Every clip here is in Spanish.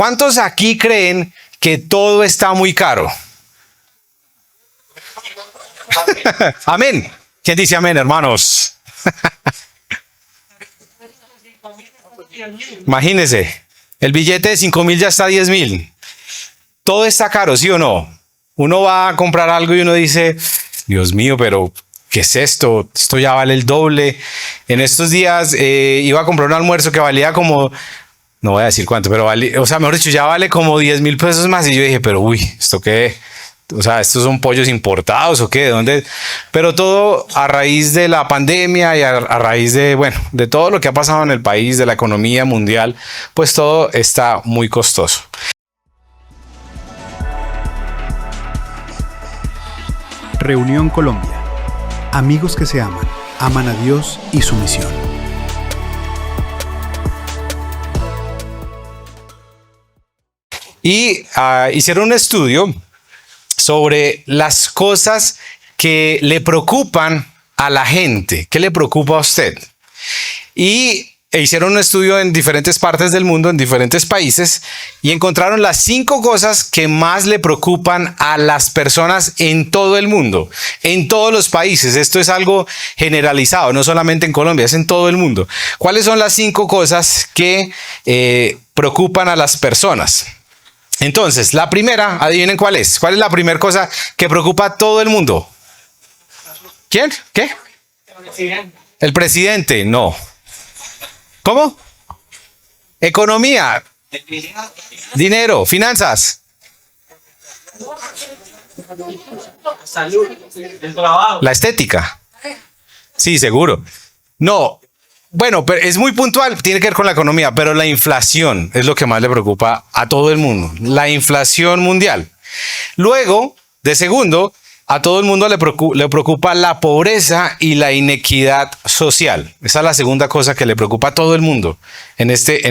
¿Cuántos aquí creen que todo está muy caro? Amén. ¿Quién dice amén, hermanos? Imagínense, el billete de 5.000 ya está a 10.000. Todo está caro, ¿sí o no? Uno va a comprar algo y uno dice, Dios mío, pero ¿qué es esto? Esto ya vale el doble. En estos días iba a comprar un almuerzo que valía como, no voy a decir cuánto, pero valía, o sea, mejor dicho, ya vale como 10.000 pesos más. Y yo dije, pero uy, ¿esto qué? O sea, ¿estos son pollos importados o qué? ¿De dónde? Pero todo a raíz de la pandemia y a raíz de, bueno, de todo lo que ha pasado en el país, de la economía mundial, pues todo está muy costoso. Reunión Colombia. Amigos que se aman, aman a Dios y su misión. Y hicieron un estudio sobre las cosas que le preocupan a la gente. ¿Qué le preocupa a usted? Y hicieron un estudio en diferentes partes del mundo, en diferentes países, y encontraron las 5 cosas que más le preocupan a las personas en todo el mundo, en todos los países. Esto es algo generalizado, no solamente en Colombia, es en todo el mundo. ¿Cuáles son las 5 cosas que preocupan a las personas? Entonces, la primera, adivinen cuál es. ¿Cuál es la primera cosa que preocupa a todo el mundo? ¿Quién? ¿Qué? El presidente. No. ¿Cómo? Economía. Dinero. Finanzas. Salud. El trabajo. La estética. Sí, seguro. No. Bueno, pero es muy puntual, tiene que ver con la economía, pero la inflación es lo que más le preocupa a todo el mundo. La inflación mundial. Luego, de segundo, a todo el mundo le preocupa la pobreza y la inequidad social. Esa es la segunda cosa que le preocupa a todo el mundo. En esta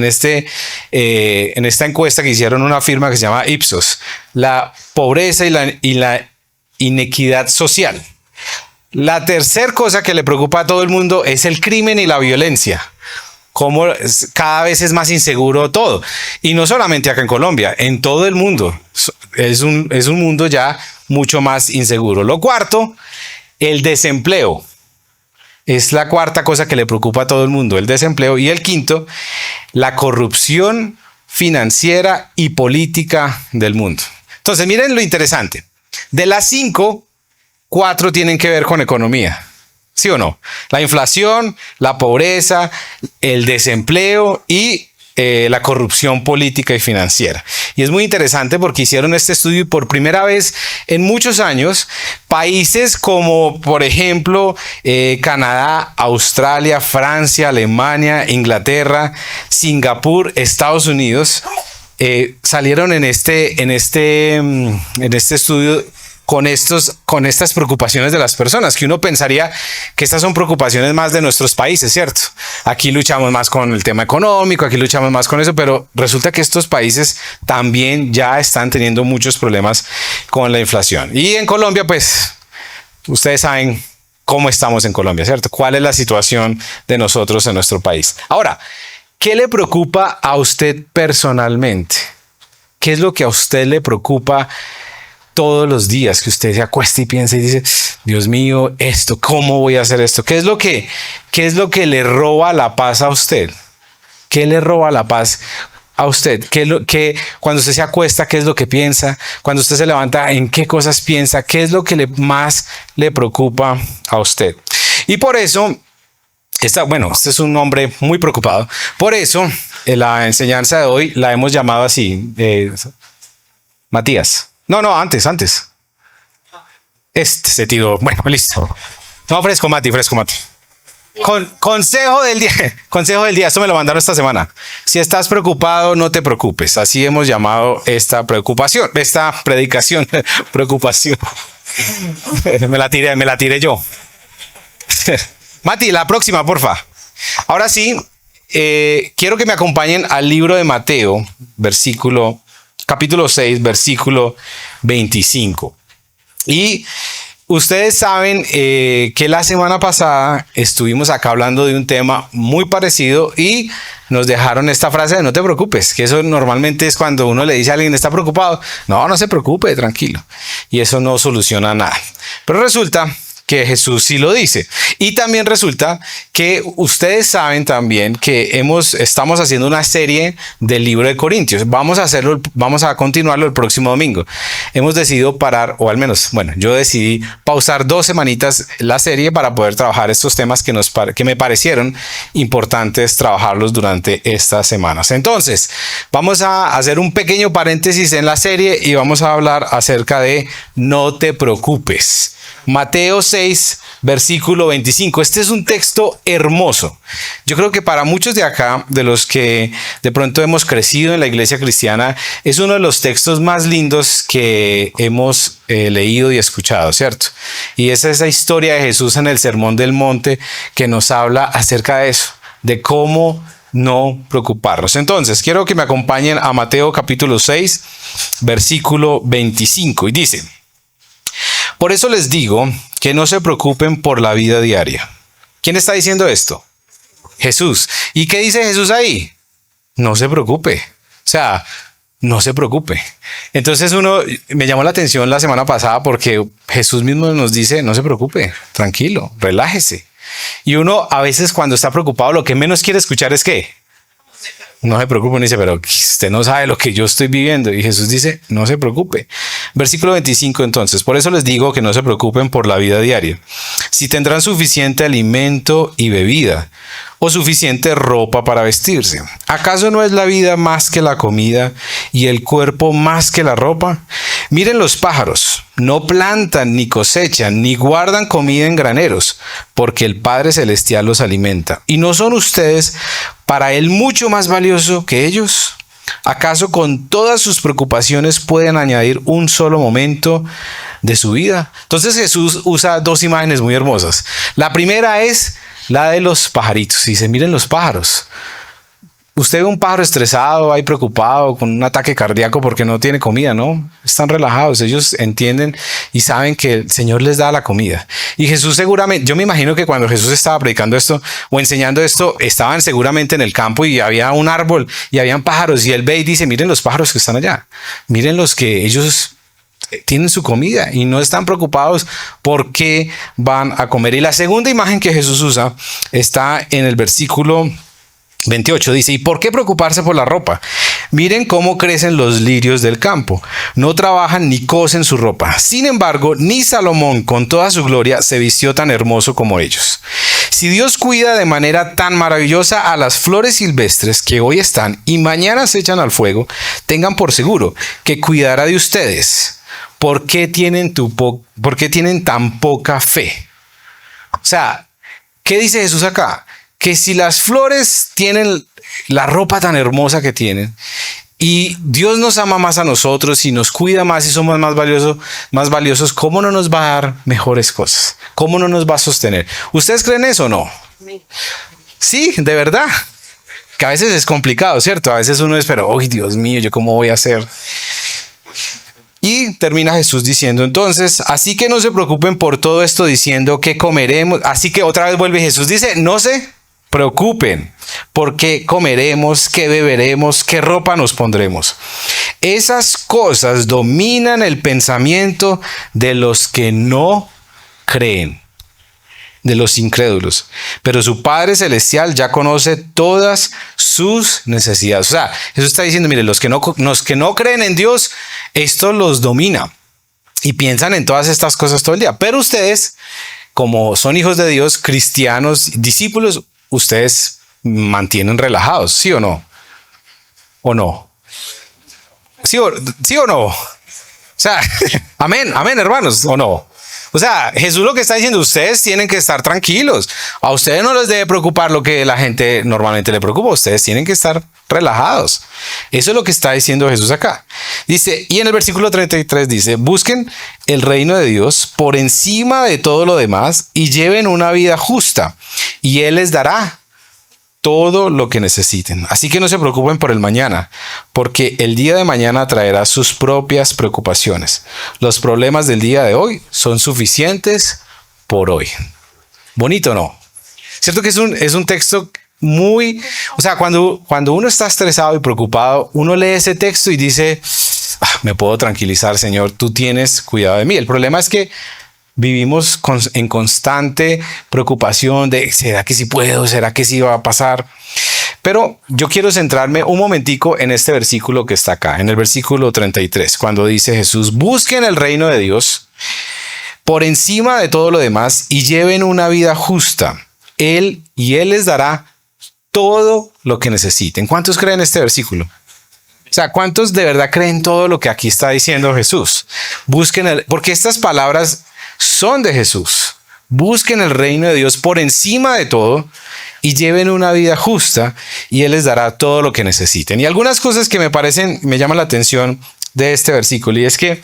encuesta que hicieron una firma que se llama Ipsos, la pobreza y la inequidad social. La tercera cosa que le preocupa a todo el mundo es el crimen y la violencia. Cómo cada vez es más inseguro todo. Y no solamente acá en Colombia, en todo el mundo. Es un mundo ya mucho más inseguro. Lo cuarto, el desempleo. Es la cuarta cosa que le preocupa a todo el mundo, el desempleo. Y el quinto, la corrupción financiera y política del mundo. Entonces, miren lo interesante. De las 5, 4 tienen que ver con economía, ¿sí o no? La inflación, la pobreza, el desempleo y la corrupción política y financiera. Y es muy interesante porque hicieron este estudio y por primera vez en muchos años, países como, por ejemplo, Canadá, Australia, Francia, Alemania, Inglaterra, Singapur, Estados Unidos, salieron en este estudio con estas preocupaciones de las personas, que uno pensaría que estas son preocupaciones más de nuestros países, ¿cierto? Aquí luchamos más con el tema económico, aquí luchamos más con eso, pero resulta que estos países también ya están teniendo muchos problemas con la inflación. Y en Colombia, pues, ustedes saben cómo estamos en Colombia, ¿cierto? ¿Cuál es la situación de nosotros en nuestro país? Ahora, ¿qué le preocupa a usted personalmente? ¿Qué es lo que a usted le preocupa todos los días, que usted se acuesta y piensa y dice, Dios mío, esto, ¿cómo voy a hacer esto? ¿Qué es lo que le roba la paz a usted? ¿Qué le roba la paz a usted? Cuando usted se acuesta, qué es lo que piensa? Cuando usted se levanta, ¿en qué cosas piensa? ¿Qué es lo que más le preocupa a usted? Y por eso, este es un hombre muy preocupado. Por eso, la enseñanza de hoy la hemos llamado así, Matías. No, antes. Este se tiró. Bueno, listo. No, fresco, Mati. Consejo del día. Esto me lo mandaron esta semana. Si estás preocupado, no te preocupes. Así hemos llamado esta predicación. Preocupación. Me la tiré yo. Mati, la próxima, porfa. Ahora sí, quiero que me acompañen al libro de Mateo, capítulo 6, versículo 25. Y Ustedes saben que la semana pasada estuvimos acá hablando de un tema muy parecido y nos dejaron esta frase de no te preocupes, que eso normalmente es cuando uno le dice a alguien está preocupado, no se preocupe, tranquilo, y eso no soluciona nada. Pero resulta que Jesús sí lo dice. Y también resulta que ustedes saben también que estamos haciendo una serie del libro de Corintios. Vamos a continuarlo el próximo domingo. Hemos decidido parar, o al menos, bueno, yo decidí pausar 2 semanitas la serie para poder trabajar estos temas que me parecieron importantes trabajarlos durante estas semanas. Entonces, vamos a hacer un pequeño paréntesis en la serie y vamos a hablar acerca de no te preocupes. Mateo 6, versículo 25. Este es un texto hermoso. Yo creo que para muchos de acá, de los que de pronto hemos crecido en la iglesia cristiana, es uno de los textos más lindos que hemos leído y escuchado, ¿cierto? Y es esa historia de Jesús en el Sermón del Monte que nos habla acerca de eso, de cómo no preocuparnos. Entonces, quiero que me acompañen a Mateo capítulo 6, versículo 25. Y dice: por eso les digo que no se preocupen por la vida diaria. ¿Quién está diciendo esto? Jesús. ¿Y qué dice Jesús ahí? No se preocupe. O sea, no se preocupe. Entonces me llamó la atención la semana pasada porque Jesús mismo nos dice, no se preocupe, tranquilo, relájese. Y uno a veces cuando está preocupado lo que menos quiere escuchar es ¿qué? No se preocupe, uno dice, pero usted no sabe lo que yo estoy viviendo. Y Jesús dice, no se preocupe. Versículo 25 entonces, por eso les digo que no se preocupen por la vida diaria. Si tendrán suficiente alimento y bebida, o suficiente ropa para vestirse. ¿Acaso no es la vida más que la comida y el cuerpo más que la ropa? Miren los pájaros, no plantan ni cosechan ni guardan comida en graneros, porque el Padre Celestial los alimenta. ¿Y no son ustedes para Él mucho más valioso que ellos? ¿Acaso con todas sus preocupaciones pueden añadir un solo momento de su vida? Entonces Jesús usa 2 imágenes muy hermosas. La primera es la de los pajaritos. Dice, miren los pájaros. Usted ve un pájaro estresado, ahí preocupado, con un ataque cardíaco porque no tiene comida, ¿no? Están relajados, ellos entienden y saben que el Señor les da la comida. Y Jesús seguramente, yo me imagino que cuando Jesús estaba predicando esto o enseñando esto, estaban seguramente en el campo y había un árbol y habían pájaros y él ve y dice, miren los pájaros que están allá, miren los que ellos tienen su comida y no están preocupados por qué van a comer. Y la segunda imagen que Jesús usa está en el versículo 28, dice, ¿y por qué preocuparse por la ropa? Miren cómo crecen los lirios del campo. No trabajan ni cosen su ropa. Sin embargo, ni Salomón con toda su gloria se vistió tan hermoso como ellos. Si Dios cuida de manera tan maravillosa a las flores silvestres que hoy están y mañana se echan al fuego, tengan por seguro que cuidará de ustedes. ¿Por qué tienen tan poca fe? O sea, ¿qué dice Jesús acá? Que si las flores tienen la ropa tan hermosa que tienen y Dios nos ama más a nosotros y nos cuida más y somos más valiosos, ¿cómo no nos va a dar mejores cosas? ¿Cómo no nos va a sostener? ¿Ustedes creen eso o no? Sí, de verdad. Que a veces es complicado, ¿cierto? A veces uno espera, ¡ay, Dios mío! ¿Yo cómo voy a hacer? Y termina Jesús diciendo entonces, así que no se preocupen por todo esto diciendo qué comeremos. Así que otra vez vuelve Jesús, dice, no se preocupen por qué comeremos, qué beberemos, qué ropa nos pondremos. Esas cosas dominan el pensamiento de los que no creen, de los incrédulos. Pero su Padre Celestial ya conoce todas sus necesidades. O sea, Jesús está diciendo, mire, los que no creen en Dios, esto los domina y piensan en todas estas cosas todo el día. Pero ustedes, como son hijos de Dios, cristianos, discípulos, ustedes mantienen relajados, ¿sí o no? ¿O no? ¿Sí o no? O sea, amén, hermanos, ¿o no? O sea, Jesús lo que está diciendo, ustedes tienen que estar tranquilos. A ustedes no les debe preocupar lo que la gente normalmente le preocupa. Ustedes tienen que estar relajados. Eso es lo que está diciendo Jesús acá. Dice, y en el versículo 33 dice, busquen el reino de Dios por encima de todo lo demás y lleven una vida justa y Él les dará todo lo que necesiten. Así que no se preocupen por el mañana, porque el día de mañana traerá sus propias preocupaciones. Los problemas del día de hoy son suficientes por hoy. Bonito, ¿no? Cierto que es un texto muy... O sea, cuando uno está estresado y preocupado, uno lee ese texto y dice, me puedo tranquilizar, Señor, tú tienes cuidado de mí. El problema es que vivimos en constante preocupación de, ¿será que sí puedo? ¿Será que sí va a pasar? Pero yo quiero centrarme un momentico en este versículo que está acá, en el versículo 33, cuando dice Jesús, busquen el reino de Dios por encima de todo lo demás y lleven una vida justa. Él les dará todo lo que necesiten. ¿Cuántos creen este versículo? O sea, ¿cuántos de verdad creen todo lo que aquí está diciendo Jesús? Porque estas palabras son de Jesús. Busquen el reino de Dios por encima de todo y lleven una vida justa y Él les dará todo lo que necesiten. Y algunas cosas que me llaman la atención de este versículo, y es que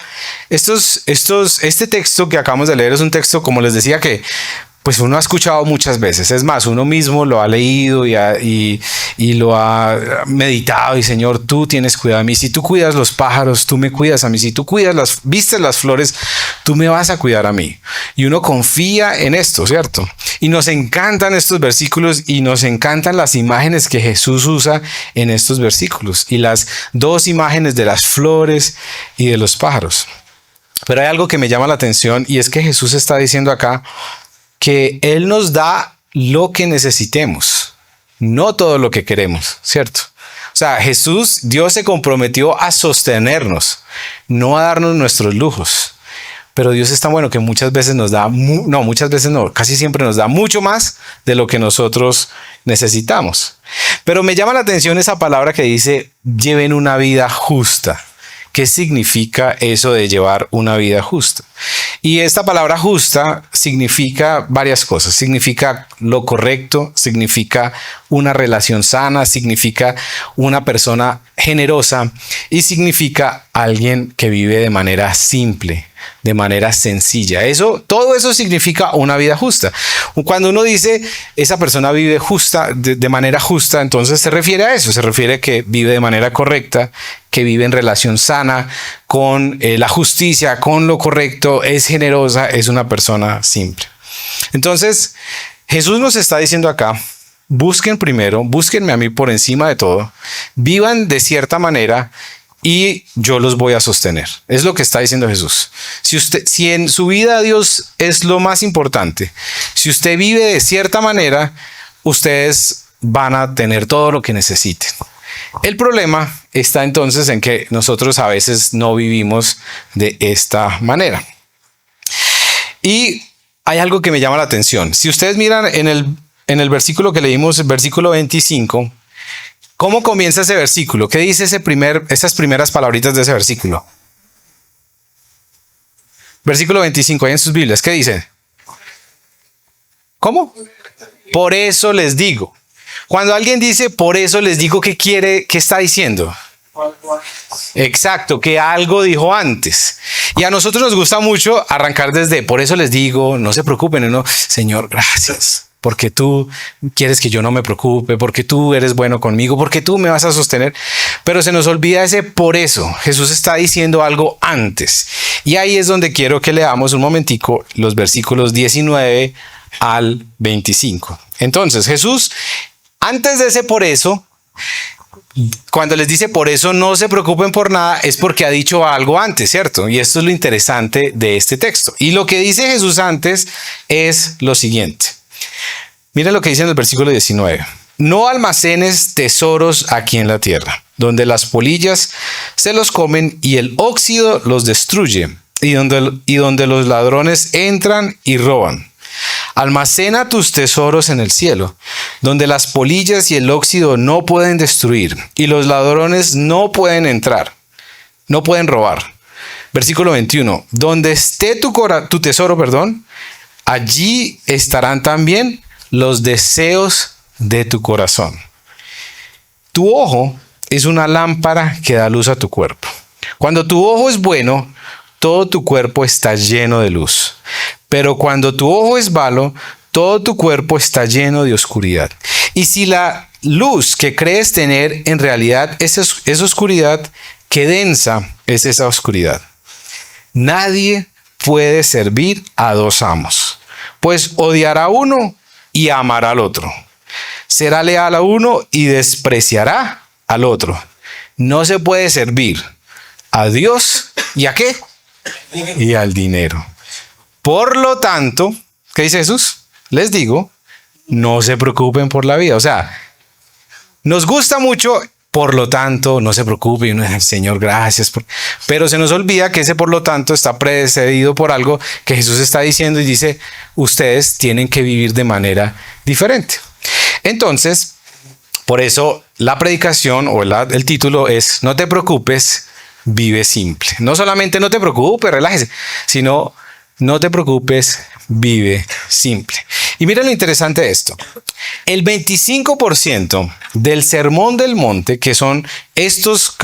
este texto que acabamos de leer es un texto, como les decía, que pues uno ha escuchado muchas veces. Es más, uno mismo lo ha leído y lo ha meditado. Y Señor, tú tienes cuidado de mí. Si tú cuidas los pájaros, tú me cuidas a mí. Si tú vistes las flores, tú me vas a cuidar a mí. Y uno confía en esto, ¿cierto? Y nos encantan estos versículos y nos encantan las imágenes que Jesús usa en estos versículos. Y las dos imágenes de las flores y de los pájaros. Pero hay algo que me llama la atención y es que Jesús está diciendo acá que Él nos da lo que necesitemos, no todo lo que queremos, ¿cierto? O sea, Dios se comprometió a sostenernos, no a darnos nuestros lujos. Pero Dios es tan bueno que muchas veces casi siempre nos da mucho más de lo que nosotros necesitamos. Pero me llama la atención esa palabra que dice, lleven una vida justa. ¿Qué significa eso de llevar una vida justa? Y esta palabra justa significa varias cosas. Significa lo correcto, significa una relación sana, significa una persona generosa y significa alguien que vive de manera simple, de manera sencilla. Todo eso significa una vida justa. Cuando uno dice esa persona vive justa, de manera justa, entonces se refiere a eso, se refiere a que vive de manera correcta, que vive en relación sana con la justicia, con lo correcto, es generosa, es una persona simple. Entonces, Jesús nos está diciendo acá, búsquenme a mí por encima de todo, vivan de cierta manera y yo los voy a sostener. Es lo que está diciendo Jesús. Si en su vida Dios es lo más importante, si usted vive de cierta manera, ustedes van a tener todo lo que necesiten. El problema está entonces en que nosotros a veces no vivimos de esta manera. Y hay algo que me llama la atención. Si ustedes miran en el versículo que leímos, el versículo 25, ¿cómo comienza ese versículo? ¿Qué dice esas primeras palabritas de ese versículo? Versículo 25, ahí en sus Biblias, ¿qué dice? ¿Cómo? Por eso les digo. Cuando alguien dice, por eso les digo, ¿qué está diciendo? Exacto, que algo dijo antes. Y a nosotros nos gusta mucho arrancar desde, por eso les digo, no se preocupen, no, Señor, gracias, porque tú quieres que yo no me preocupe, porque tú eres bueno conmigo, porque tú me vas a sostener. Pero se nos olvida ese por eso. Jesús está diciendo algo antes. Y ahí es donde quiero que leamos un momentico los versículos 19 al 25. Entonces, Jesús, antes de ese por eso, cuando les dice por eso no se preocupen por nada, es porque ha dicho algo antes, ¿cierto? Y esto es lo interesante de este texto. Y lo que dice Jesús antes es lo siguiente. Miren lo que dice en el versículo 19. No almacenes tesoros aquí en la tierra, donde las polillas se los comen y el óxido los destruye, y donde los ladrones entran y roban. Almacena tus tesoros en el cielo, donde las polillas y el óxido no pueden destruir y los ladrones no pueden entrar, no pueden robar. Versículo 21. Donde esté tu tesoro, allí estarán también los deseos de tu corazón. Tu ojo es una lámpara que da luz a tu cuerpo. Cuando tu ojo es bueno, todo tu cuerpo está lleno de luz. Pero cuando tu ojo es malo, todo tu cuerpo está lleno de oscuridad. Y si la luz que crees tener en realidad es oscuridad, qué densa es esa oscuridad. Nadie puede servir a dos amos, pues odiará a uno y amará al otro. Será leal a uno y despreciará al otro. No se puede servir a Dios y ¿a qué? Y al dinero. Por lo tanto, ¿qué dice Jesús? Les digo, no se preocupen por la vida. O sea, nos gusta mucho, por lo tanto, no se preocupen, Señor, gracias. Pero se nos olvida que ese por lo tanto está precedido por algo que Jesús está diciendo y dice, ustedes tienen que vivir de manera diferente. Entonces, por eso la predicación o el título es, no te preocupes, vive simple. No solamente no te preocupes, relájese, sino no te preocupes, vive simple. Y mira lo interesante de esto. El 25% del Sermón del Monte, que son estos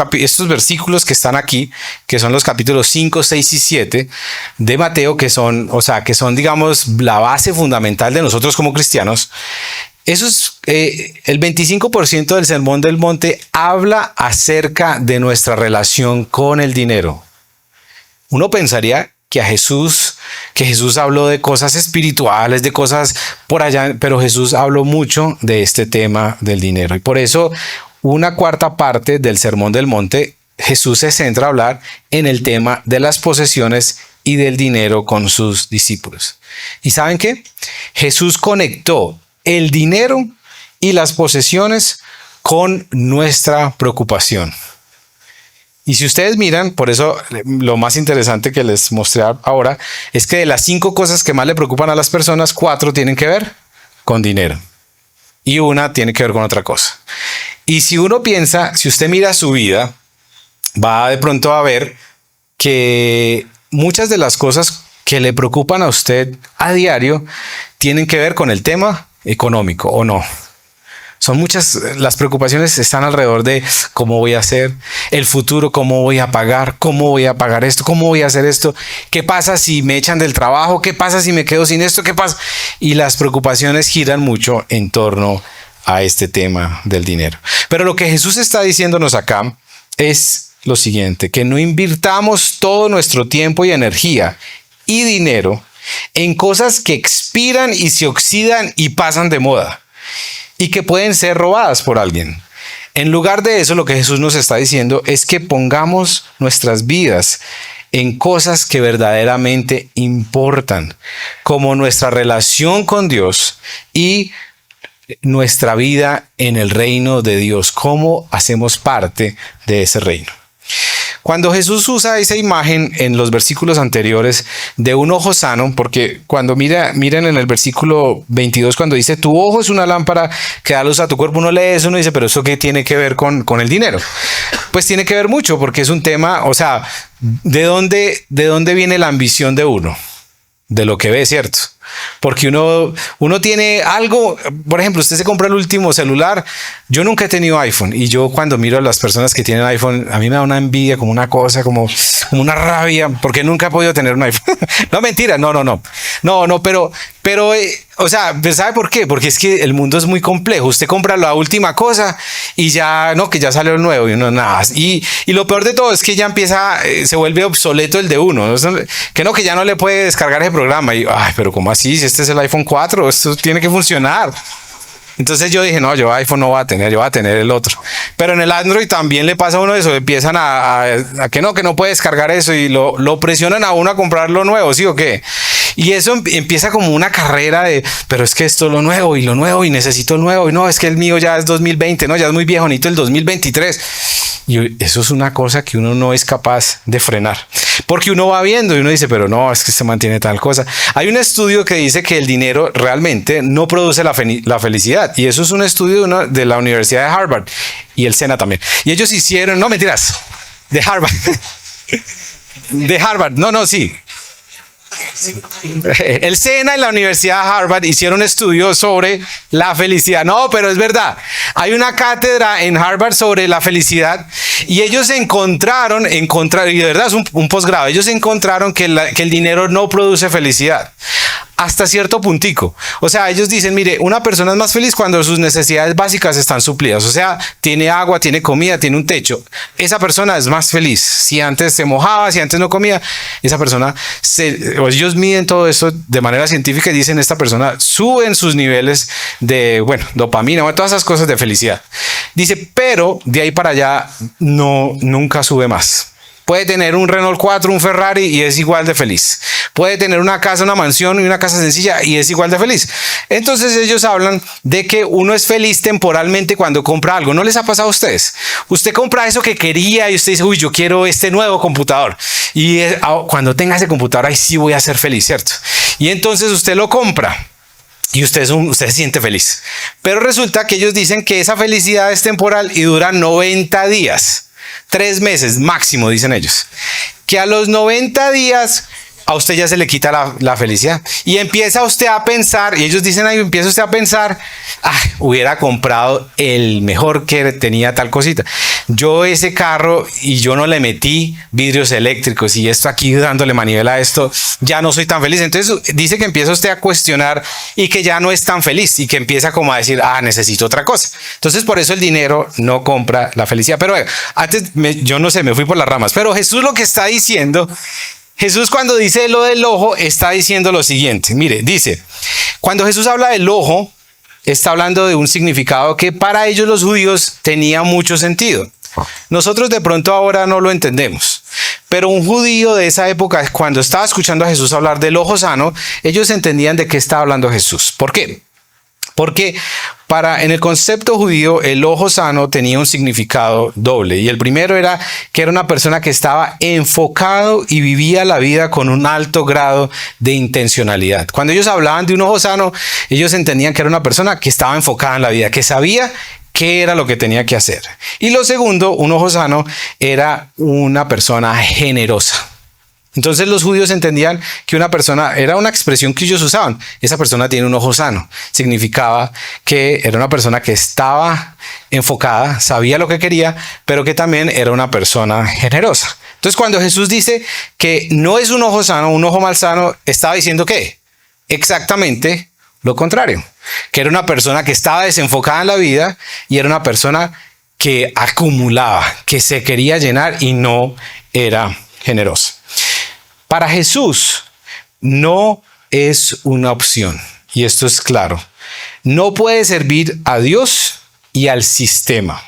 versículos que están aquí, que son los capítulos 5, 6 y 7 de Mateo, que son, digamos, la base fundamental de nosotros como cristianos. El 25% del Sermón del Monte habla acerca de nuestra relación con el dinero. Uno pensaría que Jesús habló de cosas espirituales, de cosas por allá, pero Jesús habló mucho de este tema del dinero. Y por eso, una cuarta parte del Sermón del Monte, Jesús se centra a hablar en el tema de las posesiones y del dinero con sus discípulos. ¿Y saben qué? Jesús conectó el dinero y las posesiones con nuestra preocupación. Y si ustedes miran, por eso lo más interesante que les mostré ahora es que de las 5 cosas que más le preocupan a las personas, 4 tienen que ver con dinero y una tiene que ver con otra cosa. Y si uno piensa, si usted mira su vida, va de pronto a ver que muchas de las cosas que le preocupan a usted a diario tienen que ver con el tema económico, ¿o no? Son muchas, las preocupaciones están alrededor de cómo voy a hacer, el futuro, cómo voy a pagar esto, cómo voy a hacer esto, qué pasa si me echan del trabajo, qué pasa si me quedo sin esto, qué pasa. Y las preocupaciones giran mucho en torno a este tema del dinero. Pero lo que Jesús está diciéndonos acá es lo siguiente, que no invirtamos todo nuestro tiempo y energía y dinero en cosas que expiran y se oxidan y pasan de moda y que pueden ser robadas por alguien. En lugar de eso, lo que Jesús nos está diciendo es que pongamos nuestras vidas en cosas que verdaderamente importan, como nuestra relación con Dios y nuestra vida en el reino de Dios, cómo hacemos parte de ese reino. Cuando Jesús usa esa imagen en los versículos anteriores de un ojo sano, porque cuando miren en el versículo 22, cuando dice tu ojo es una lámpara que da luz a tu cuerpo, uno lee eso, uno dice, pero ¿eso qué tiene que ver con el dinero? Pues tiene que ver mucho, porque es un tema, o sea, ¿de dónde viene la ambición de uno? De lo que ve, ¿cierto? Porque uno tiene algo, por ejemplo, usted se compra el último celular. Yo nunca he tenido iPhone y yo cuando miro a las personas que tienen iPhone, a mí me da una envidia, como una cosa, como una rabia, porque nunca he podido tener un iPhone. No, mentira, no, pero o sea, ¿sabe por qué? Porque es que el mundo es muy complejo. Usted compra la última cosa y ya, no, que ya salió el nuevo y uno nada. Y lo peor de todo es que ya se vuelve obsoleto el de uno. Que ya no le puede descargar ese programa. Y, ay, pero ¿cómo así? Si este es el iPhone 4, esto tiene que funcionar. Entonces yo dije, no, yo iPhone no voy a tener, yo voy a tener el otro. Pero en el Android también le pasa a uno eso, empiezan a que no puede descargar eso y lo presionan a uno a comprar lo nuevo, ¿sí o qué? Y eso empieza como una carrera de, pero es que esto es lo nuevo y necesito el nuevo y no, es que el mío ya es 2020, no, ya es muy viejo, necesito el 2023. Y eso es una cosa que uno no es capaz de frenar, porque uno va viendo y uno dice, pero no, es que se mantiene tal cosa. Hay un estudio que dice que el dinero realmente no produce la felicidad, y eso es un estudio de la Universidad de Harvard y el SENA también. Y ellos hicieron, no mentiras, de Harvard, de Harvard, sí. El SENA y la Universidad de Harvard hicieron un estudio sobre la felicidad. No, pero es verdad. Hay una cátedra en Harvard sobre la felicidad y ellos encontraron, y de verdad es un posgrado, ellos encontraron que el dinero no produce felicidad. hasta cierto puntico. O sea, ellos dicen, mire, una persona es más feliz cuando sus necesidades básicas están suplidas. O sea, tiene agua, tiene comida, tiene un techo. Esa persona es más feliz. Si antes se mojaba, si antes no comía, esa persona, ellos miden todo eso de manera científica y dicen, esta persona sube en sus niveles de, bueno, dopamina, todas esas cosas de felicidad. Dice, pero de ahí para allá nunca sube más. Puede tener un Renault 4, un Ferrari y es igual de feliz. Puede tener una casa, una mansión y una casa sencilla y es igual de feliz. Entonces ellos hablan de que uno es feliz temporalmente cuando compra algo. ¿No les ha pasado a ustedes? Usted compra eso que quería y usted dice, uy, yo quiero este nuevo computador. Y cuando tenga ese computador, ahí sí voy a ser feliz, ¿cierto? Y entonces usted lo compra. Y usted se siente feliz. Pero resulta que ellos dicen que esa felicidad es temporal y dura 90 días. 3 meses máximo, dicen ellos. Que a los 90 días a usted ya se le quita la felicidad. Y empieza usted a pensar, y ellos dicen ahí, empieza usted a pensar, hubiera comprado el mejor que tenía tal cosita. Yo ese carro y yo no le metí vidrios eléctricos y esto aquí dándole manivela a esto, ya no soy tan feliz. Entonces dice que empieza usted a cuestionar y que ya no es tan feliz y que empieza como a decir, necesito otra cosa. Entonces por eso el dinero no compra la felicidad. Pero antes, yo no sé, me fui por las ramas, pero Jesús lo que está diciendo, Jesús cuando dice lo del ojo está diciendo lo siguiente. Mire, dice, cuando Jesús habla del ojo, está hablando de un significado que para ellos los judíos tenía mucho sentido. Nosotros de pronto ahora no lo entendemos, pero un judío de esa época, cuando estaba escuchando a Jesús hablar del ojo sano, ellos entendían de qué estaba hablando Jesús. ¿Por qué? Porque en el concepto judío el ojo sano tenía un significado doble, y el primero era que era una persona que estaba enfocado y vivía la vida con un alto grado de intencionalidad. Cuando ellos hablaban de un ojo sano, ellos entendían que era una persona que estaba enfocada en la vida, que sabía qué era lo que tenía que hacer. Y lo segundo, un ojo sano era una persona generosa. Entonces los judíos entendían que una persona, era una expresión que ellos usaban, esa persona tiene un ojo sano. Significaba que era una persona que estaba enfocada, sabía lo que quería, pero que también era una persona generosa. Entonces cuando Jesús dice que no es un ojo sano, un ojo malsano, estaba diciendo ¿qué? Exactamente lo contrario, que era una persona que estaba desenfocada en la vida y era una persona que acumulaba, que se quería llenar y no era generosa. Para Jesús no es una opción, y esto es claro. No puede servir a Dios y al sistema.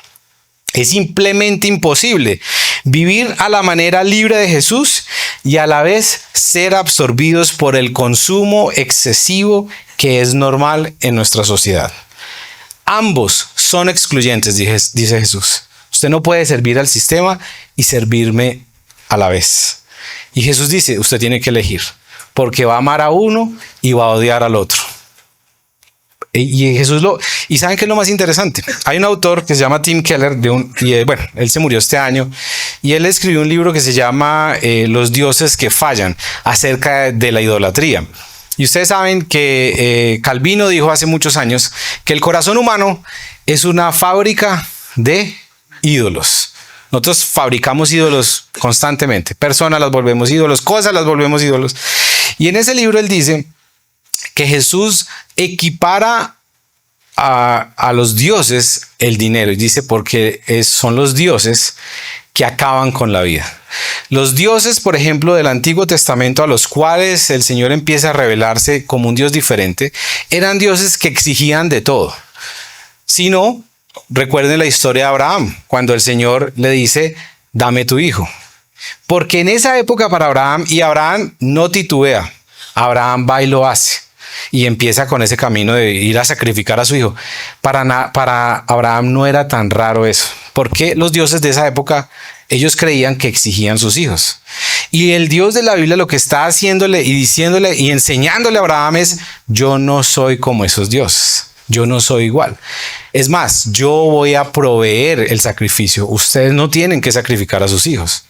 Es simplemente imposible vivir a la manera libre de Jesús y a la vez ser absorbidos por el consumo excesivo que es normal en nuestra sociedad. Ambos son excluyentes, dice Jesús. Usted no puede servir al sistema y servirme a la vez. Y Jesús dice, usted tiene que elegir, porque va a amar a uno y va a odiar al otro. Y ¿saben qué es lo más interesante? Hay un autor que se llama Tim Keller, él se murió este año, y él escribió un libro que se llama Los dioses que fallan, acerca de la idolatría. Y ustedes saben que Calvino dijo hace muchos años que el corazón humano es una fábrica de ídolos. Nosotros fabricamos ídolos constantemente. Personas las volvemos ídolos, cosas las volvemos ídolos. Y en ese libro él dice que Jesús equipara a los dioses el dinero. Y dice porque son los dioses que acaban con la vida. Los dioses, por ejemplo, del Antiguo Testamento, a los cuales el Señor empieza a revelarse como un Dios diferente, eran dioses que exigían de todo. Si no, recuerden la historia de Abraham, cuando el Señor le dice, dame tu hijo. Porque en esa época para Abraham, y Abraham no titubea, Abraham va y lo hace. Y empieza con ese camino de ir a sacrificar a su hijo. Para Abraham no era tan raro eso. Porque los dioses de esa época, ellos creían que exigían sus hijos. Y el Dios de la Biblia lo que está haciéndole y diciéndole y enseñándole a Abraham es, yo no soy como esos dioses. Yo no soy igual. Es más, yo voy a proveer el sacrificio. Ustedes no tienen que sacrificar a sus hijos.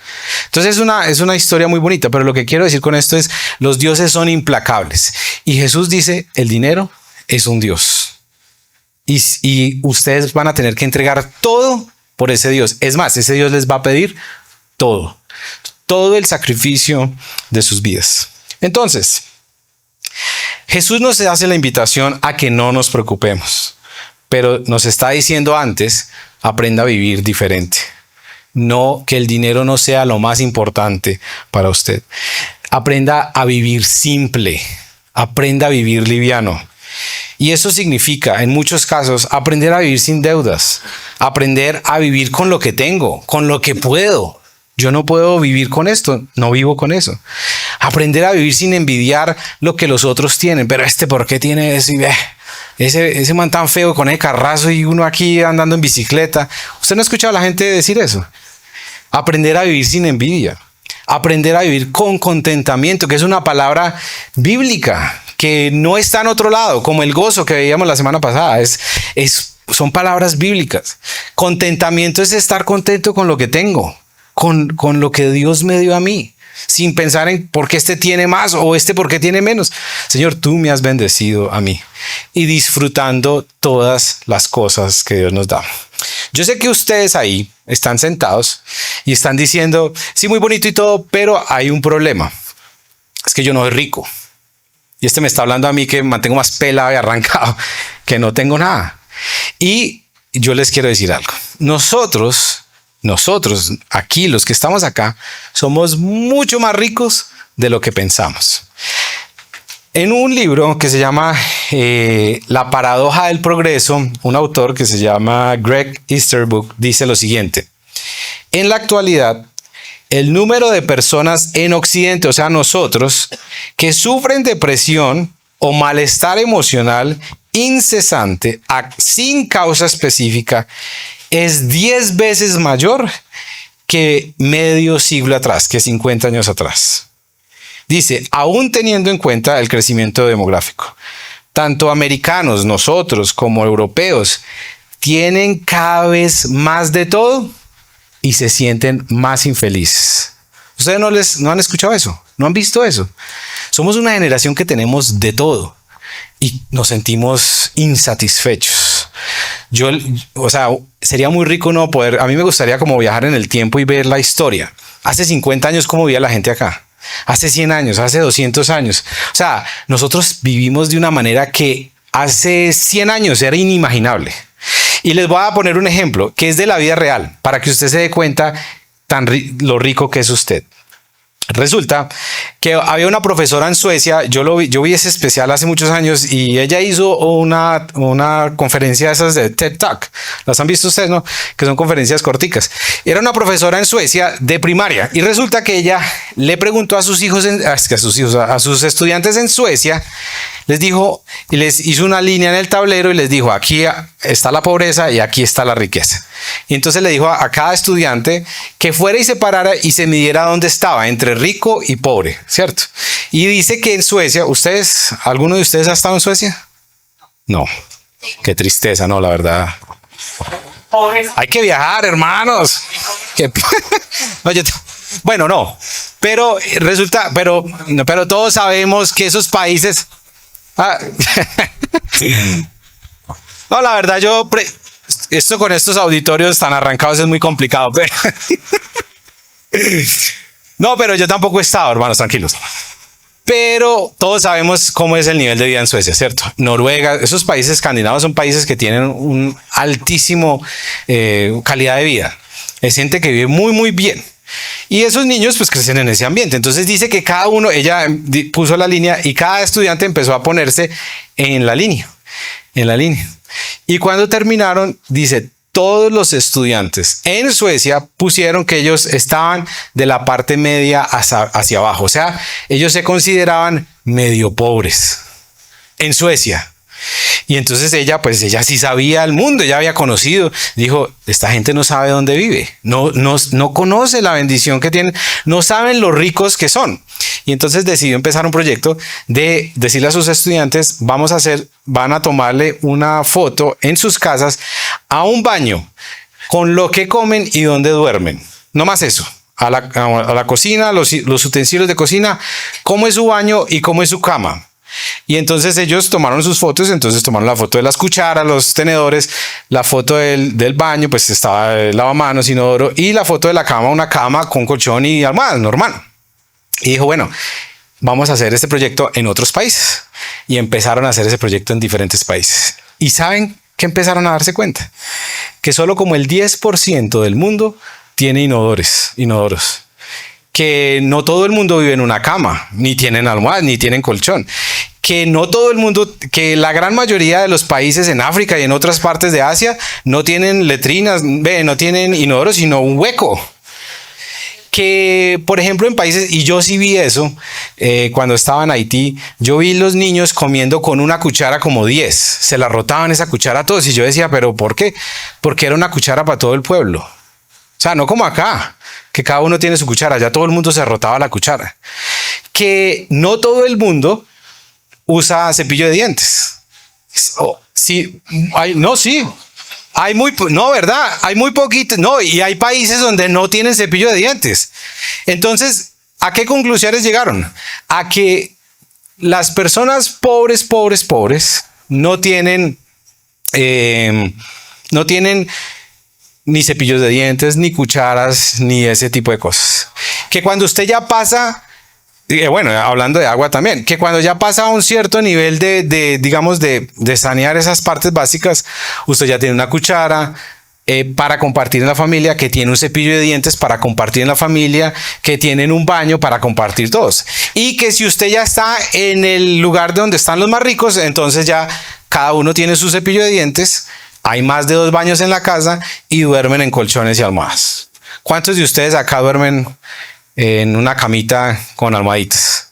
Entonces es una historia muy bonita, pero lo que quiero decir con esto es, los dioses son implacables. Y Jesús dice, el dinero es un dios. Y ustedes van a tener que entregar todo por ese Dios. Es más, ese Dios les va a pedir todo. Todo el sacrificio de sus vidas. Entonces, Jesús nos hace la invitación a que no nos preocupemos, pero nos está diciendo antes, aprenda a vivir diferente. No, que el dinero no sea lo más importante para usted. Aprenda a vivir simple, aprenda a vivir liviano. Y eso significa, en muchos casos, aprender a vivir sin deudas, aprender a vivir con lo que tengo, con lo que puedo. Yo no puedo vivir con esto, no vivo con eso. Aprender a vivir sin envidiar lo que los otros tienen. Pero ¿por qué tiene eso? Y ese man tan feo con ese carrazo y uno aquí andando en bicicleta. ¿Usted no ha escuchado a la gente decir eso? Aprender a vivir sin envidia. Aprender a vivir con contentamiento, que es una palabra bíblica que no está en otro lado, como el gozo que veíamos la semana pasada. Son palabras bíblicas. Contentamiento es estar contento con lo que tengo, con lo que Dios me dio a mí, sin pensar en por qué este tiene más o por qué tiene menos. Señor, tú me has bendecido a mí, y disfrutando todas las cosas que Dios nos da. Yo sé que ustedes ahí están sentados y están diciendo, sí, muy bonito y todo, pero hay un problema. Es que yo no soy rico. Y me está hablando a mí que mantengo más pelado y arrancado, que no tengo nada. Y yo les quiero decir algo. Nosotros, aquí, los que estamos acá, somos mucho más ricos de lo que pensamos. En un libro que se llama La paradoja del progreso, un autor que se llama Greg Easterbrook dice lo siguiente: en la actualidad, el número de personas en Occidente, o sea, nosotros, que sufren depresión o malestar emocional incesante sin causa específica es 10 veces mayor que medio siglo atrás, que 50 años atrás. Dice, aún teniendo en cuenta el crecimiento demográfico, tanto americanos, nosotros, como europeos, tienen cada vez más de todo y se sienten más infelices. ¿Ustedes no han escuchado eso? ¿No han visto eso? Somos una generación que tenemos de todo y nos sentimos insatisfechos. Sería muy rico no poder, a mí me gustaría como viajar en el tiempo y ver la historia. Hace 50 años, ¿cómo vivía la gente acá? Hace 100 años, hace 200 años. O sea, nosotros vivimos de una manera que hace 100 años era inimaginable. Y les voy a poner un ejemplo que es de la vida real, para que usted se dé cuenta lo rico que es usted. Resulta que había una profesora en Suecia, yo vi ese especial hace muchos años, y ella hizo una conferencia de esas de TED Talk. ¿Las han visto ustedes, no? Que son conferencias corticas. Era una profesora en Suecia de primaria, y resulta que ella le preguntó a sus estudiantes en Suecia, les dijo, y les hizo una línea en el tablero y les dijo, aquí está la pobreza y aquí está la riqueza. Y entonces le dijo a cada estudiante que fuera y se parara y se midiera dónde estaba, entre rico y pobre, ¿cierto? Y dice que en Suecia, ¿alguno de ustedes ha estado en Suecia? No. Qué tristeza, no, la verdad. Hay que viajar, hermanos. Bueno, no. Pero resulta, pero todos sabemos que esos países... No, la verdad, esto con estos auditorios tan arrancados es muy complicado. No, pero yo tampoco he estado, hermanos, tranquilos. Pero todos sabemos cómo es el nivel de vida en Suecia, ¿cierto? Noruega, esos países escandinavos son países que tienen un altísimo calidad de vida. Es gente que vive muy, muy bien. Y esos niños pues crecen en ese ambiente. Entonces dice que cada uno, ella puso la línea y cada estudiante empezó a ponerse en la línea. Y cuando terminaron, dice, todos los estudiantes en Suecia pusieron que ellos estaban de la parte media hacia abajo. O sea, ellos se consideraban medio pobres en Suecia. Y entonces ella sí sabía el mundo, ella había conocido, dijo, esta gente no sabe dónde vive, no conoce la bendición que tienen, no saben lo ricos que son. Y entonces decidió empezar un proyecto de decirle a sus estudiantes, van a tomarle una foto en sus casas a un baño con lo que comen y dónde duermen. No más eso. A la cocina, los utensilios de cocina, cómo es su baño y cómo es su cama. Y entonces ellos tomaron sus fotos, entonces tomaron la foto de las cucharas, los tenedores, la foto del baño, pues estaba el lavamanos, inodoro, y la foto de la cama, una cama con colchón y almohada, normal. Y dijo, bueno, vamos a hacer este proyecto en otros países. Y empezaron a hacer ese proyecto en diferentes países. ¿Y saben qué empezaron a darse cuenta? Que solo como el 10% del mundo tiene inodoros. Que no todo el mundo vive en una cama, ni tienen almohadas, ni tienen colchón. Que no todo el mundo, que la gran mayoría de los países en África y en otras partes de Asia no tienen letrinas, no tienen inodoros, sino un hueco. Que, por ejemplo, en países, y yo sí vi eso, cuando estaba en Haití, yo vi los niños comiendo con una cuchara como 10, se la rotaban esa cuchara a todos, y yo decía, ¿pero por qué? Porque era una cuchara para todo el pueblo. O sea, no como acá, que cada uno tiene su cuchara, ya todo el mundo se rotaba la cuchara. Que no todo el mundo usa cepillo de dientes. Sí, sí. ¿Verdad? Hay muy poquito, y hay países donde no tienen cepillo de dientes. Entonces, ¿a qué conclusiones llegaron? A que las personas pobres no tienen ni cepillos de dientes, ni cucharas, ni ese tipo de cosas. Que cuando usted ya pasa, hablando de agua también, que cuando ya pasa a un cierto nivel de sanear esas partes básicas, usted ya tiene una cuchara para compartir en la familia, que tiene un cepillo de dientes para compartir en la familia, que tienen un baño para compartir todos. Y que si usted ya está en el lugar de donde están los más ricos, entonces ya cada uno tiene su cepillo de dientes, hay más de 2 baños en la casa y duermen en colchones y almohadas. ¿Cuántos de ustedes acá duermen en una camita con almohaditas?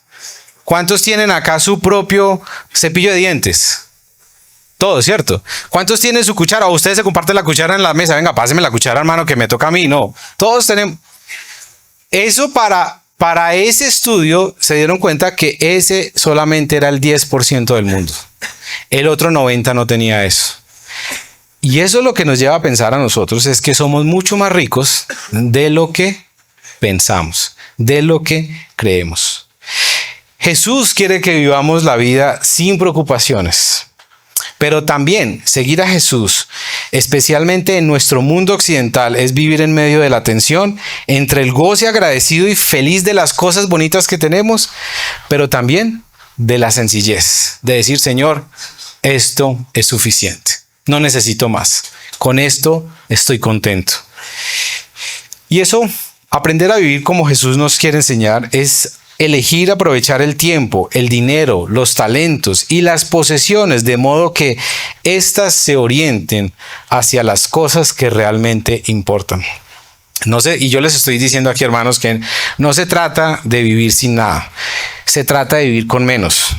¿Cuántos tienen acá su propio cepillo de dientes? Todos, ¿cierto? ¿Cuántos tienen su cuchara? ¿O ustedes se comparten la cuchara en la mesa? Venga, páseme la cuchara, hermano, que me toca a mí. No, todos tenemos. Eso para ese estudio se dieron cuenta que ese solamente era el 10% del mundo. El otro 90% no tenía eso. Y eso lo que nos lleva a pensar a nosotros es que somos mucho más ricos de lo que pensamos, de lo que creemos. Jesús quiere que vivamos la vida sin preocupaciones, pero también seguir a Jesús, especialmente en nuestro mundo occidental, es vivir en medio de la tensión entre el goce agradecido y feliz de las cosas bonitas que tenemos, pero también de la sencillez, de decir, Señor, esto es suficiente, no necesito más, con esto estoy contento. Y eso, aprender a vivir como Jesús nos quiere enseñar, es elegir aprovechar el tiempo, el dinero, los talentos y las posesiones de modo que éstas se orienten hacia las cosas que realmente importan. No sé, y yo les estoy diciendo aquí, hermanos, que no se trata de vivir sin nada, se trata de vivir con menos.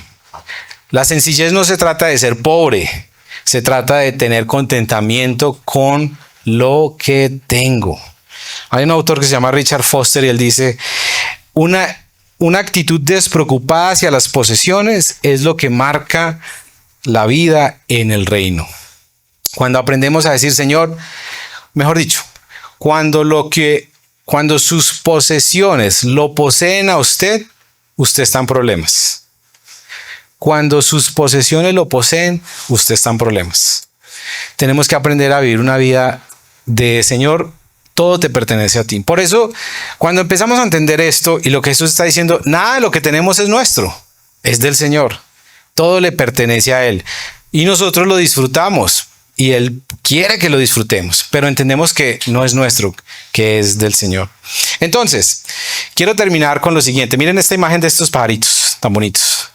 La sencillez no se trata de ser pobre, se trata de tener contentamiento con lo que tengo. Hay un autor que se llama Richard Foster y él dice, una actitud despreocupada hacia las posesiones es lo que marca la vida en el reino. Cuando aprendemos a decir, Señor, mejor dicho, cuando sus posesiones lo poseen a usted, usted está en problemas. Cuando sus posesiones lo poseen, usted está en problemas. Tenemos que aprender a vivir una vida de Señor, todo te pertenece a ti. Por eso, cuando empezamos a entender esto y lo que Jesús está diciendo, nada de lo que tenemos es nuestro, es del Señor. Todo le pertenece a Él. Y nosotros lo disfrutamos y Él quiere que lo disfrutemos, pero entendemos que no es nuestro, que es del Señor. Entonces, quiero terminar con lo siguiente. Miren esta imagen de estos pajaritos tan bonitos.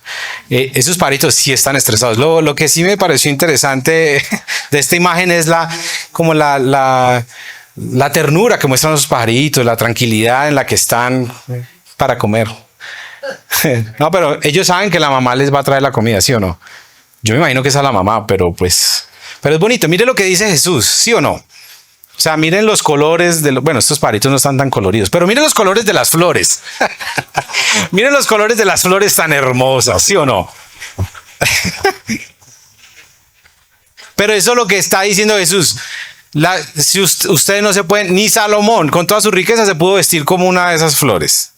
Esos pajaritos sí están estresados. Lo que sí me pareció interesante de esta imagen es la ternura que muestran los pajaritos, la tranquilidad en la que están para comer. No, pero ellos saben que la mamá les va a traer la comida, ¿sí o no? Yo me imagino que esa es la mamá, pero es bonito. Mire lo que dice Jesús, ¿sí o no? O sea, miren los colores bueno, estos pajaritos no están tan coloridos, pero miren los colores de las flores. Miren los colores de las flores tan hermosas, ¿sí o no? Pero eso es lo que está diciendo Jesús. Si ustedes no se pueden, ni Salomón con toda su riqueza se pudo vestir como una de esas flores.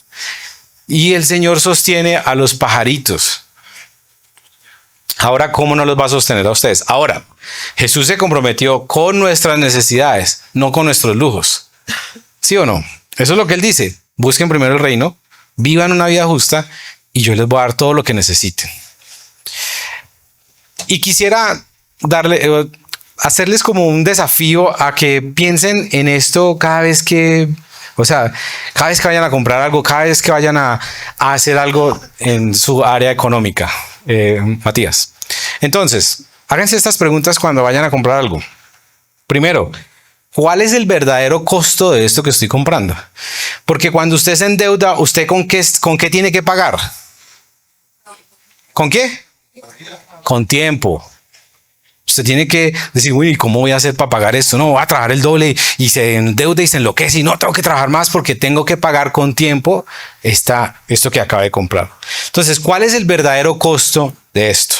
Y el Señor sostiene a los pajaritos. Ahora, ¿cómo no los va a sostener a ustedes? Ahora, Jesús se comprometió con nuestras necesidades, no con nuestros lujos. ¿Sí o no? Eso es lo que Él dice. Busquen primero el reino, vivan una vida justa y yo les voy a dar todo lo que necesiten. Y quisiera hacerles como un desafío a que piensen en esto cada vez que, cada vez que vayan a comprar algo, cada vez que vayan a hacer algo en su área económica. Matías. Entonces, háganse estas preguntas cuando vayan a comprar algo. Primero, ¿cuál es el verdadero costo de esto que estoy comprando? Porque cuando usted se endeuda, ¿usted con qué tiene que pagar? ¿Con qué? Con tiempo. Usted tiene que decir, uy, ¿cómo voy a hacer para pagar esto? No, voy a trabajar el doble y se endeuda y se enloquece y no, tengo que trabajar más porque tengo que pagar con tiempo esto que acabo de comprar. Entonces, ¿cuál es el verdadero costo de esto?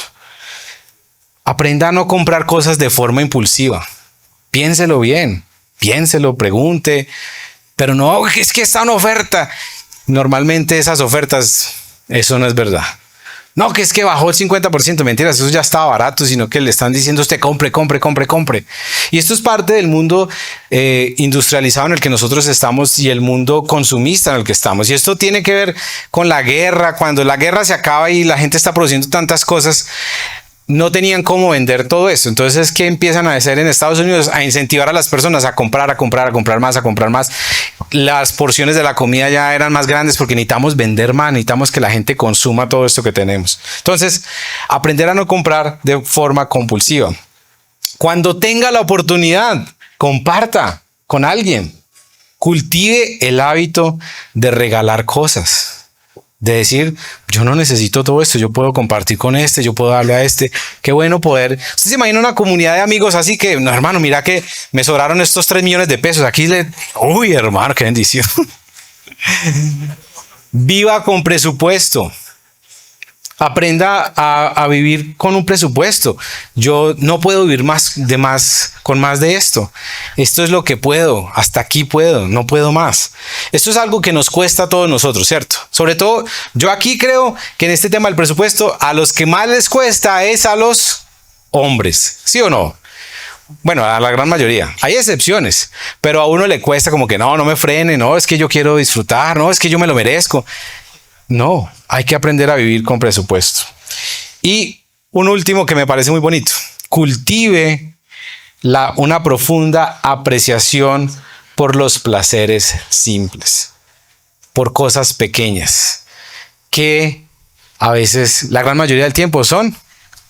Aprenda a no comprar cosas de forma impulsiva. Piénselo bien, piénselo, pregunte, pero no, es que está en oferta. Normalmente esas ofertas, eso no es verdad. No, que es que bajó el 50%, mentiras, eso ya estaba barato, sino que le están diciendo a usted compre. Y esto es parte del mundo industrializado en el que nosotros estamos y el mundo consumista en el que estamos. Y esto tiene que ver con la guerra. Cuando la guerra se acaba y la gente está produciendo tantas cosas, no tenían cómo vender todo esto. Entonces, ¿qué empiezan a hacer en Estados Unidos? A incentivar a las personas a comprar más. Las porciones de la comida ya eran más grandes porque necesitamos vender más, necesitamos que la gente consuma todo esto que tenemos. Entonces, aprender a no comprar de forma compulsiva. Cuando tenga la oportunidad, comparta con alguien. Cultive el hábito de regalar cosas. De decir, yo no necesito todo esto, yo puedo compartir con este, yo puedo darle a este. Qué bueno poder. Usted se imagina una comunidad de amigos así que, no, hermano, mira que me sobraron estos 3 millones de pesos. Aquí uy, hermano, qué bendición. Viva con presupuesto. Aprenda a vivir con un presupuesto. Yo no puedo vivir con más de esto. Esto es lo que puedo. Hasta aquí puedo. No puedo más. Esto es algo que nos cuesta a todos nosotros, ¿cierto? Sobre todo, yo aquí creo que en este tema del presupuesto, a los que más les cuesta es a los hombres. ¿Sí o no? Bueno, a la gran mayoría. Hay excepciones, pero a uno le cuesta como que no me frene. No, es que yo quiero disfrutar. No, es que yo me lo merezco. No, hay que aprender a vivir con presupuesto. Y un último que me parece muy bonito. Cultive una profunda apreciación por los placeres simples, por cosas pequeñas, que a veces, la gran mayoría del tiempo, son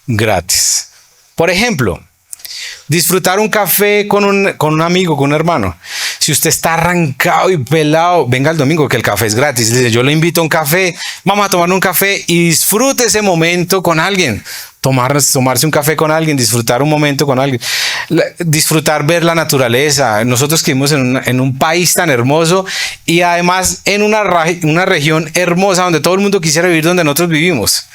gratis. Por ejemplo, disfrutar un café con un amigo, con un hermano. Si usted está arrancado y pelado, venga el domingo que el café es gratis. Dice, yo le invito a un café, vamos a tomar un café y disfrute ese momento con alguien. Tomarse un café con alguien, disfrutar un momento con alguien, disfrutar ver la naturaleza. Nosotros que vivimos en un país tan hermoso y además en una región hermosa donde todo el mundo quisiera vivir donde nosotros vivimos,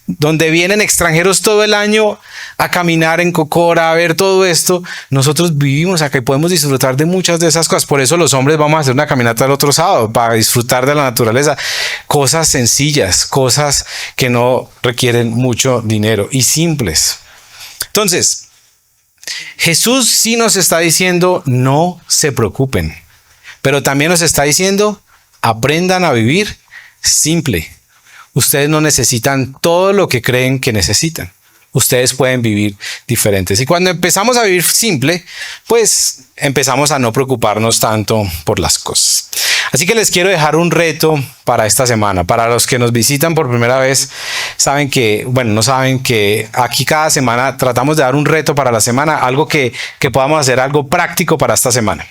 donde vienen extranjeros todo el año a caminar en Cocora, a ver todo esto. Nosotros vivimos acá y podemos disfrutar de muchas de esas cosas. Por eso los hombres vamos a hacer una caminata el otro sábado para disfrutar de la naturaleza. Cosas sencillas, cosas que no requieren mucho dinero y simples. Entonces, Jesús sí nos está diciendo no se preocupen, pero también nos está diciendo aprendan a vivir simple. Ustedes no necesitan todo lo que creen que necesitan. Ustedes pueden vivir diferentes. Y cuando empezamos a vivir simple, pues empezamos a no preocuparnos tanto por las cosas. Así que les quiero dejar un reto para esta semana. Para los que nos visitan por primera vez, no saben que aquí cada semana tratamos de dar un reto para la semana, algo que podamos hacer, algo práctico para esta semana.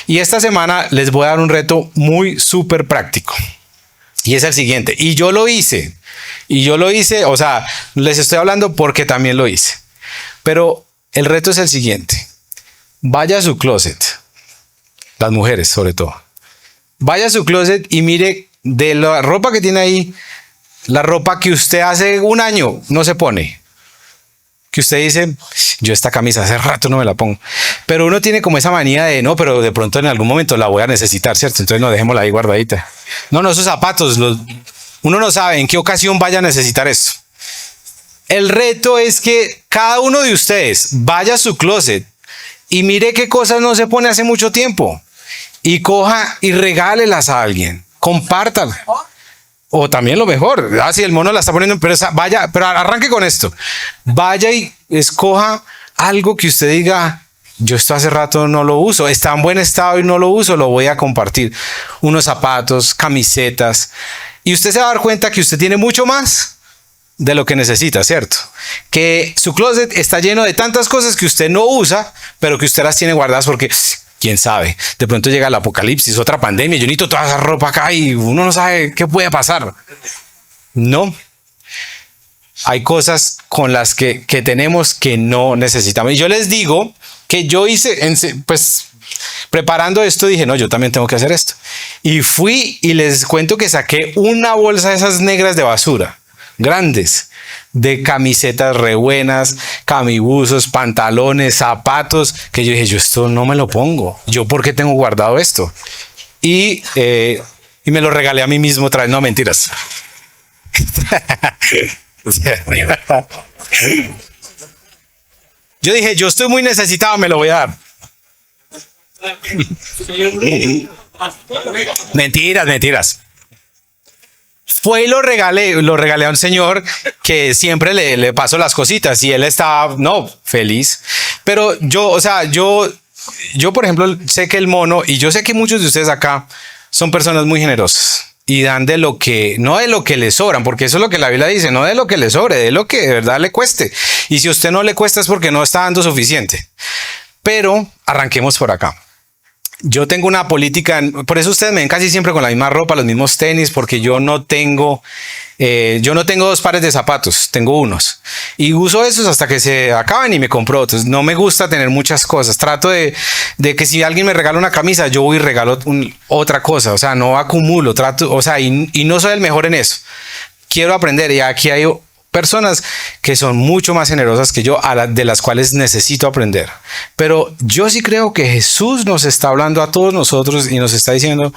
Y esta semana les voy a dar un reto muy súper práctico. Y es el siguiente. Y yo lo hice, o sea, les estoy hablando porque también lo hice. Pero el reto es el siguiente. Vaya a su closet, las mujeres sobre todo. Vaya a su closet y mire de la ropa que tiene ahí, la ropa que usted hace un año no se pone. Que usted dice, yo esta camisa hace rato no me la pongo. Pero uno tiene como esa manía de, no, pero de pronto en algún momento la voy a necesitar, ¿cierto? Entonces no, dejémosla ahí guardadita. No, esos zapatos, uno no sabe en qué ocasión vaya a necesitar eso. El reto es que cada uno de ustedes vaya a su closet y mire qué cosas no se pone hace mucho tiempo. Y coja y regálelas a alguien. Compártalas. O también lo mejor, si el mono la está poniendo en pereza, vaya, pero arranque con esto. Vaya y escoja algo que usted diga, yo esto hace rato no lo uso, está en buen estado y no lo uso, lo voy a compartir. Unos zapatos, camisetas. Y usted se va a dar cuenta que usted tiene mucho más de lo que necesita, ¿cierto? Que su closet está lleno de tantas cosas que usted no usa, pero que usted las tiene guardadas porque, quién sabe, de pronto llega el apocalipsis, otra pandemia, yo necesito toda esa ropa acá y uno no sabe qué puede pasar. No. Hay cosas con las que tenemos que no necesitamos. Y yo les digo que yo hice, pues preparando esto, dije, no, yo también tengo que hacer esto. Y fui y les cuento que saqué una bolsa de esas negras de basura, grandes, de camisetas re buenas, camibuzos, pantalones, zapatos, que yo dije, yo esto no me lo pongo. ¿Yo por qué tengo guardado esto? Y me lo regalé a mí mismo otra vez. No, mentiras. Yo dije, yo estoy muy necesitado, me lo voy a dar. Mentiras. Fue y lo regalé a un señor que siempre le paso las cositas y él estaba, no, feliz. Pero yo, por ejemplo, sé que el mono, y yo sé que muchos de ustedes acá son personas muy generosas y dan de lo que, no de lo que les sobran, porque eso es lo que la Biblia dice, no de lo que le sobre, de lo que de verdad le cueste. Y si a usted no le cuesta es porque no está dando suficiente. Pero arranquemos por acá. Yo tengo una política, por eso ustedes me ven casi siempre con la misma ropa, los mismos tenis, porque yo no tengo 2 pares de zapatos, tengo unos. Y uso esos hasta que se acaban y me compro otros. No me gusta tener muchas cosas. Trato de que si alguien me regala una camisa, yo voy y regalo otra cosa. O sea, no acumulo, y no soy el mejor en eso. Quiero aprender y aquí hay personas que son mucho más generosas que yo, de las cuales necesito aprender. Pero yo sí creo que Jesús nos está hablando a todos nosotros y nos está diciendo,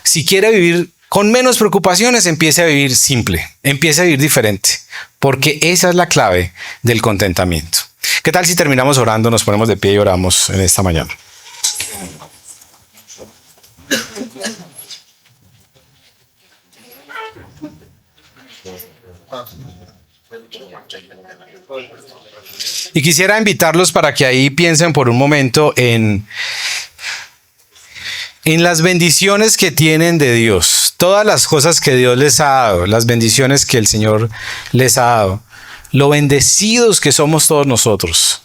si quiere vivir con menos preocupaciones, empiece a vivir simple, empiece a vivir diferente, porque esa es la clave del contentamiento. ¿Qué tal si terminamos orando, nos ponemos de pie y oramos en esta mañana? Y quisiera invitarlos para que ahí piensen por un momento en las bendiciones que tienen de Dios, todas las cosas que Dios les ha dado, las bendiciones que el Señor les ha dado, lo bendecidos que somos todos nosotros.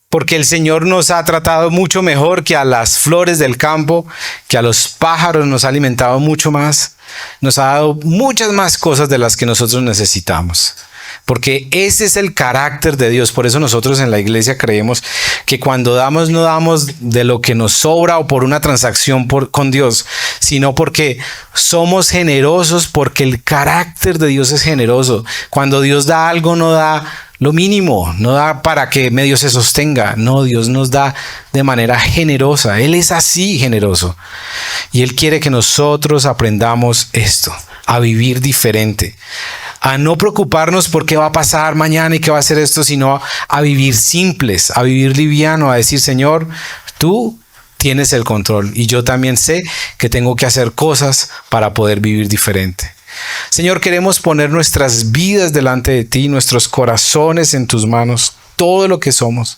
Porque el Señor nos ha tratado mucho mejor que a las flores del campo, que a los pájaros, nos ha alimentado mucho más, nos ha dado muchas más cosas de las que nosotros necesitamos. Porque ese es el carácter de Dios. Por eso nosotros en la iglesia creemos que cuando damos, no damos de lo que nos sobra o por una transacción con Dios, sino porque somos generosos, porque el carácter de Dios es generoso. Cuando Dios da algo, no da lo mínimo, no da para que medio se sostenga. No, Dios nos da de manera generosa. Él es así generoso. Y Él quiere que nosotros aprendamos esto, a vivir diferente. A no preocuparnos por qué va a pasar mañana y qué va a hacer esto, sino a vivir simples, a vivir liviano, a decir, Señor, tú tienes el control y yo también sé que tengo que hacer cosas para poder vivir diferente. Señor, queremos poner nuestras vidas delante de ti, nuestros corazones en tus manos, todo lo que somos.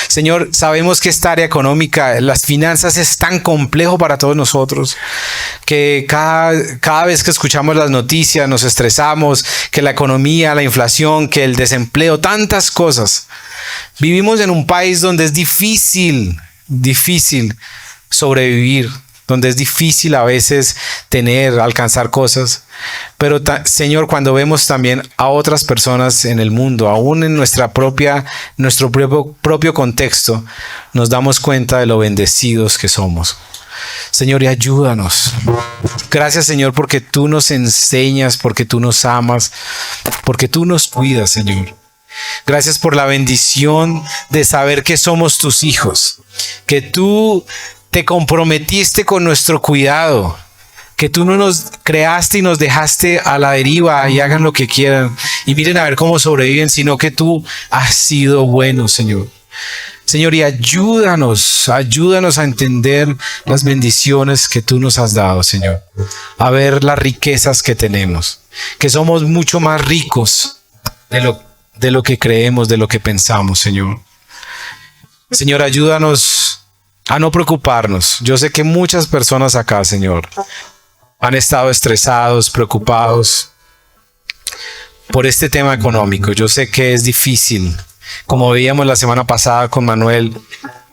Señor, sabemos que esta área económica, las finanzas, es tan complejo para todos nosotros que cada vez que escuchamos las noticias nos estresamos, que la economía, la inflación, que el desempleo, tantas cosas. Vivimos en un país donde es difícil sobrevivir, donde es difícil a veces alcanzar cosas. Pero Señor, cuando vemos también a otras personas en el mundo, aún en nuestro propio contexto, nos damos cuenta de lo bendecidos que somos. Señor, y ayúdanos. Gracias, Señor, porque tú nos enseñas, porque tú nos amas, porque tú nos cuidas, Señor. Gracias por la bendición de saber que somos tus hijos, que tú te comprometiste con nuestro cuidado, que tú no nos creaste y nos dejaste a la deriva y hagan lo que quieran y miren a ver cómo sobreviven, sino que tú has sido bueno, Señor. Señor, y ayúdanos a entender las bendiciones que tú nos has dado, Señor. A ver las riquezas que tenemos, que somos mucho más ricos de lo que creemos, de lo que pensamos, Señor. Señor, ayúdanos a no preocuparnos. Yo sé que muchas personas acá, Señor, han estado estresados, preocupados por este tema económico. Yo sé que es difícil. Como veíamos la semana pasada con Manuel,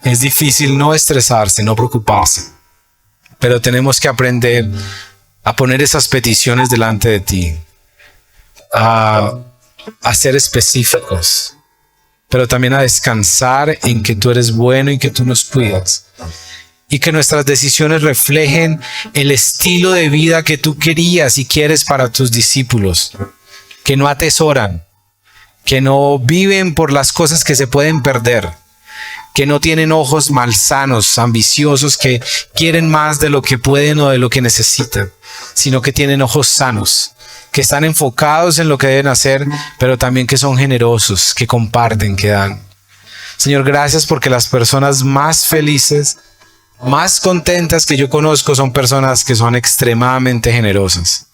es difícil no estresarse, no preocuparse. Pero tenemos que aprender a poner esas peticiones delante de ti, a ser específicos, pero también a descansar en que tú eres bueno y que tú nos cuidas. Y que nuestras decisiones reflejen el estilo de vida que tú querías y quieres para tus discípulos, que no atesoran, que no viven por las cosas que se pueden perder, que no tienen ojos malsanos, ambiciosos, que quieren más de lo que pueden o de lo que necesitan, sino que tienen ojos sanos, que están enfocados en lo que deben hacer, pero también que son generosos, que comparten, que dan. Señor, gracias porque las personas más felices, más contentas que yo conozco son personas que son extremadamente generosas.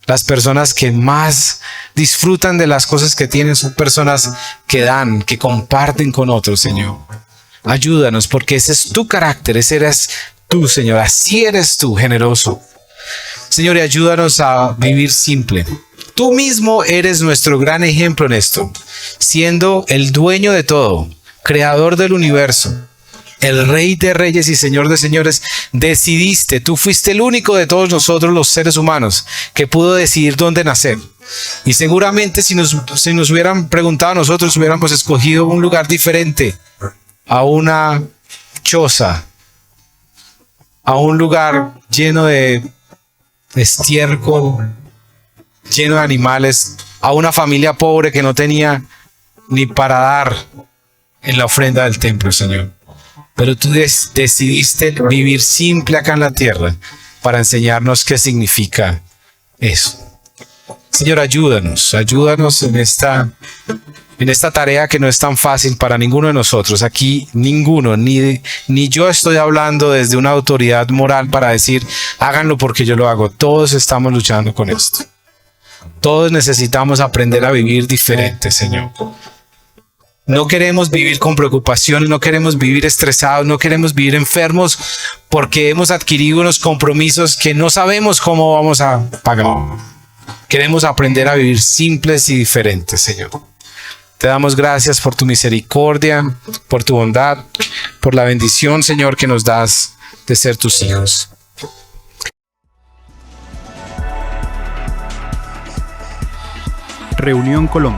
Las personas que más disfrutan de las cosas que tienen son personas que dan, que comparten con otros, Señor. Ayúdanos, porque ese es tu carácter, ese eres tú, Señor. Así eres tú, generoso. Señor, y ayúdanos a vivir simple. Tú mismo eres nuestro gran ejemplo en esto, siendo el dueño de todo, creador del universo, el Rey de Reyes y Señor de Señores. Decidiste, tú fuiste el único de todos nosotros los seres humanos que pudo decidir dónde nacer. Y seguramente si nos hubieran preguntado a nosotros, hubiéramos escogido un lugar diferente, a una choza, a un lugar lleno de estiércol, lleno de animales, a una familia pobre que no tenía ni para dar en la ofrenda del templo, Señor. Pero tú decidiste vivir simple acá en la tierra para enseñarnos qué significa eso. Señor, ayúdanos en esta tarea que no es tan fácil para ninguno de nosotros. Aquí ninguno, ni yo estoy hablando desde una autoridad moral para decir, háganlo porque yo lo hago. Todos estamos luchando con esto. Todos necesitamos aprender a vivir diferente, Señor. No queremos vivir con preocupación, no queremos vivir estresados, no queremos vivir enfermos porque hemos adquirido unos compromisos que no sabemos cómo vamos a pagar. Queremos aprender a vivir simples y diferentes, Señor. Te damos gracias por tu misericordia, por tu bondad, por la bendición, Señor, que nos das de ser tus hijos. Reunión Colombia.